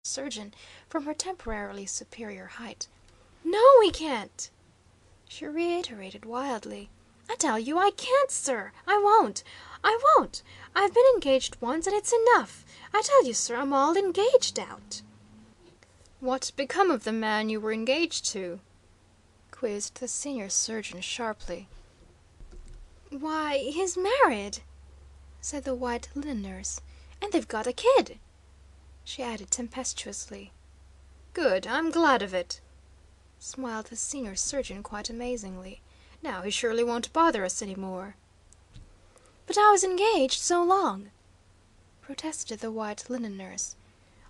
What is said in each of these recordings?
surgeon from her temporarily superior height. "No, we can't!" she reiterated wildly. "I tell you I can't, sir! I won't! I won't! I've been engaged once, and it's enough! I tell you, sir, I'm all engaged out!" "What's become of the man you were engaged to?" quizzed the senior surgeon sharply. "Why, he's married," said the white linen nurse. "And they've got a kid," she added tempestuously. "Good. I'm glad of it," smiled the senior surgeon quite amazingly. "Now he surely won't bother us any more." "But I was engaged so long," protested the white linen nurse.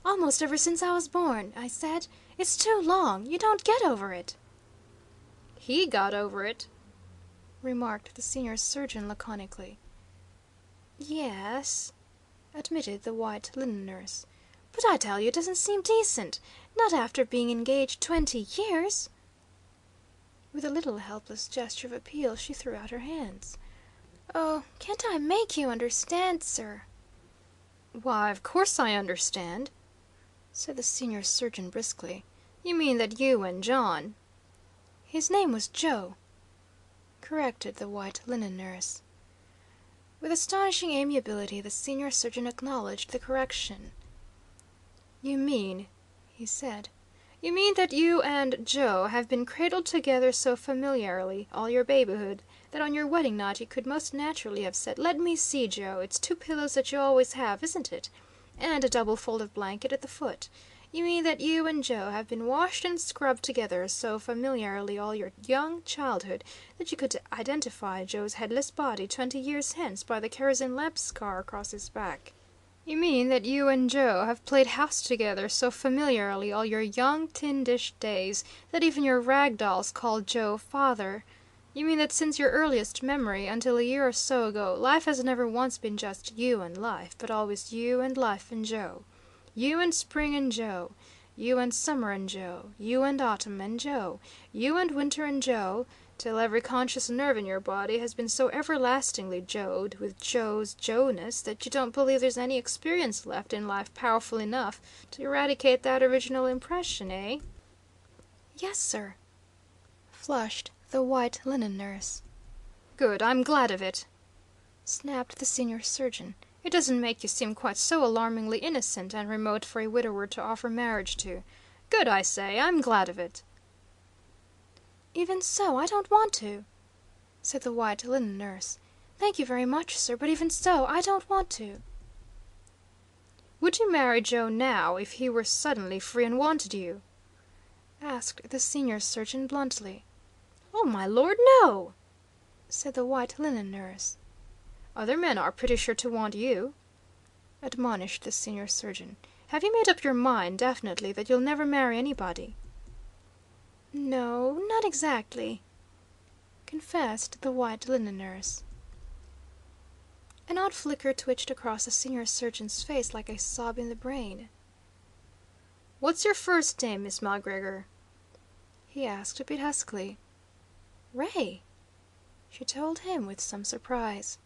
"Almost ever since I was born, I said. It's too long. You don't get over it." "He got over it," remarked the senior surgeon laconically. "Yes," admitted the white linen nurse. "But I tell you it doesn't seem decent. Not after being engaged 20 years." With a little helpless gesture of appeal she threw out her hands. "Oh, can't I make you understand, sir?" "Why, of course I understand," said the senior surgeon briskly. "You mean that you and John—" "His name was Joe," corrected the white linen nurse. With astonishing amiability the senior surgeon acknowledged the correction. "You mean," he said, "you mean that you and Joe have been cradled together so familiarly all your babyhood that on your wedding night you could most naturally have said, 'Let me see, Joe, it's two pillows that you always have, isn't it? And a double folded blanket at the foot.' You mean that you and Joe have been washed and scrubbed together so familiarly all your young childhood that you could identify Joe's headless body 20 years hence by the kerosene lamp scar across his back. You mean that you and Joe have played house together so familiarly all your young tin dish days that even your rag dolls called Joe 'father.' You mean that since your earliest memory until a year or so ago, life has never once been just you and life, but always you and life and Joe. You and spring and Joe. You and summer and Joe. You and autumn and Joe. You and winter and Joe, till every conscious nerve in your body has been so everlastingly Joed with Joe's Joe-ness that you don't believe there's any experience left in life powerful enough to eradicate that original impression, eh?" "Yes, sir," flushed the white linen nurse. "Good. I'm glad of it," snapped the senior surgeon. "It doesn't make you seem quite so alarmingly innocent and remote for a widower to offer marriage to. Good, I say. I'm glad of it." "Even so, I don't want to," said the white linen nurse. "Thank you very much, sir, but even so, I don't want to." "Would you marry Joe now, if he were suddenly free and wanted you?" asked the senior surgeon bluntly. "Oh, my lord, no!" said the white linen nurse. "Other men are pretty sure to want you," admonished the senior surgeon. "Have you made up your mind definitely that you'll never marry anybody?" "No, not exactly," confessed the white linen nurse. An odd flicker twitched across the senior surgeon's face like a sob in the brain. "What's your first name, Miss McGregor?" he asked a bit huskily. "Ray," she told him with some surprise.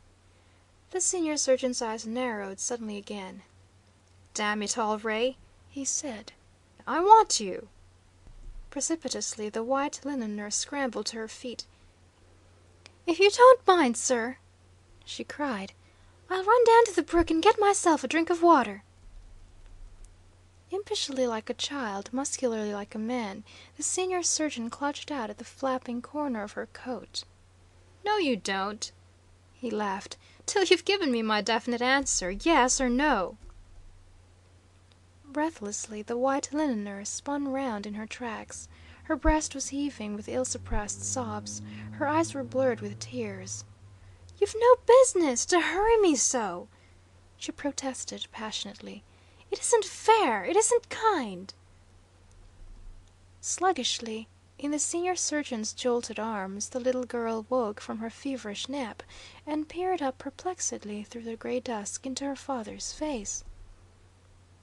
The senior surgeon's eyes narrowed suddenly again. "Damn it all, Ray," he said, "I want you." Precipitously the white linen nurse scrambled to her feet. "If you don't mind, sir," she cried, "I'll run down to the brook and get myself a drink of water." Impishly like a child, muscularly like a man, the senior surgeon clutched out at the flapping corner of her coat. "No, you don't," he laughed, "till you've given me my definite answer, yes or no." Breathlessly the white linen nurse spun round in her tracks. Her breast was heaving with ill-suppressed sobs. Her eyes were blurred with tears. "You've no business to hurry me so," she protested passionately. "It isn't fair. It isn't kind." Sluggishly, in the senior surgeon's jolted arms, the little girl woke from her feverish nap, and peered up perplexedly through the gray dusk into her father's face.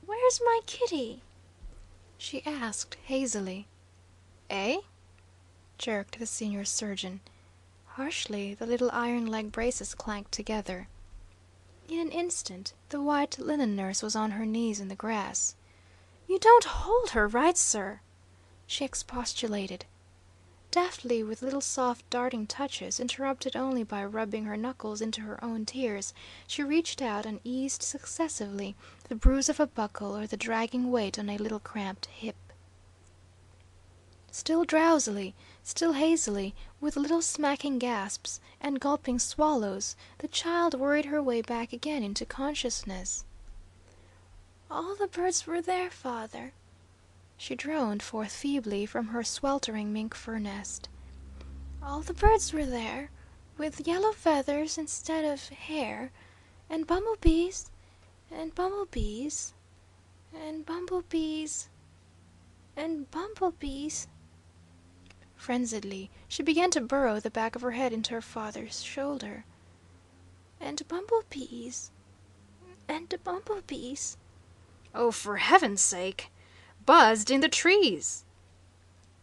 "Where's my kitty?" she asked hazily. "Eh?" jerked the senior surgeon. Harshly the little iron leg braces clanked together. In an instant the white linen nurse was on her knees in the grass. "You don't hold her right, sir," she expostulated. Deftly, with little soft darting touches, interrupted only by rubbing her knuckles into her own tears, she reached out and eased successively the bruise of a buckle or the dragging weight on a little cramped hip. Still drowsily, still hazily, with little smacking gasps and gulping swallows, the child worried her way back again into consciousness. "All the birds were there, father," she droned forth feebly from her sweltering mink fur nest. "All the birds were there, with yellow feathers instead of hair, and bumblebees, and bumblebees, and bumblebees, and bumblebees." Frenziedly, she began to burrow the back of her head into her father's shoulder. "And bumblebees, and bumblebees." "Oh, for heaven's sake! Buzzed in the trees!"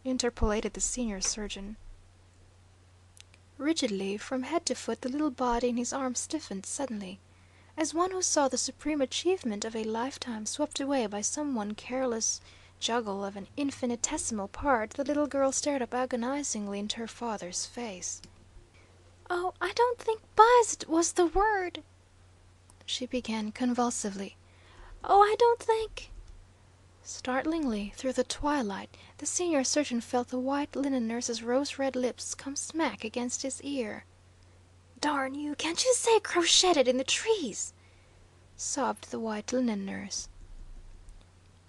interpolated the senior surgeon. Rigidly, from head to foot, the little body in his arm stiffened suddenly. As one who saw the supreme achievement of a lifetime swept away by some one careless juggle of an infinitesimal part, the little girl stared up agonizingly into her father's face. "Oh, I don't think buzzed was the word," she began convulsively. "Oh, I don't think—" Startlingly, through the twilight, the senior surgeon felt the white linen nurse's rose-red lips come smack against his ear. "Darn you, can't you say crocheted in the trees?" sobbed the white linen nurse.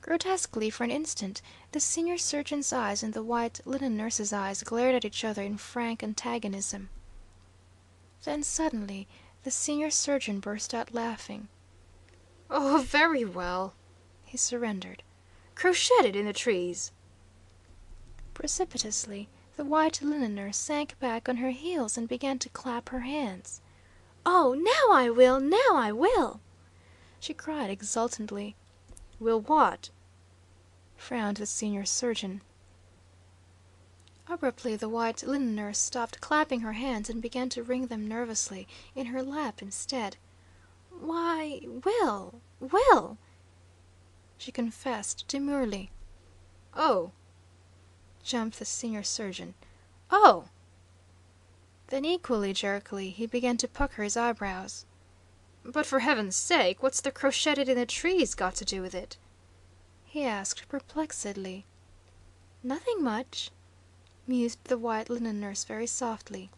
Grotesquely, for an instant, the senior surgeon's eyes and the white linen nurse's eyes glared at each other in frank antagonism. Then suddenly the senior surgeon burst out laughing. "Oh, very well," he surrendered. "Crocheted in the trees." Precipitously, the white linen nurse sank back on her heels and began to clap her hands. "Oh, now I will! Now I will!" she cried exultantly. "Will what?" frowned the senior surgeon. Abruptly the white linen nurse stopped clapping her hands and began to wring them nervously in her lap instead. "Why, Will," she confessed demurely. "Oh!" jumped the senior surgeon. "Oh!" Then equally jerkily he began to pucker his eyebrows. "But for heaven's sake, what's the crocheted in the trees got to do with it?" he asked perplexedly. "Nothing much," mused the white linen nurse very softly.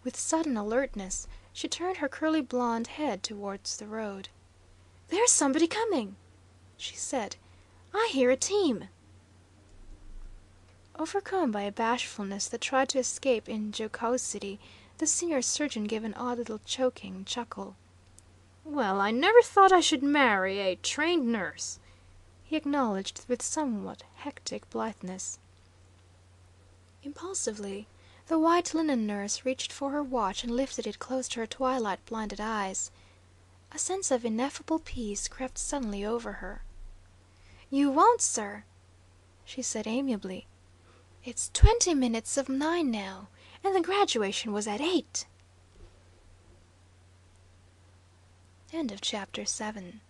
With sudden alertness, she turned her curly blonde head towards the road. "There's somebody coming," she said. "I hear a team." Overcome by a bashfulness that tried to escape in jocosity, the senior surgeon gave an odd little choking chuckle. "Well, I never thought I should marry a trained nurse," he acknowledged with somewhat hectic blitheness. Impulsively, the white linen nurse reached for her watch and lifted it close to her twilight-blinded eyes. A sense of ineffable peace crept suddenly over her. "You won't, sir," she said amiably. "It's 20 minutes of 9 now, and the graduation was at 8." End of chapter 7.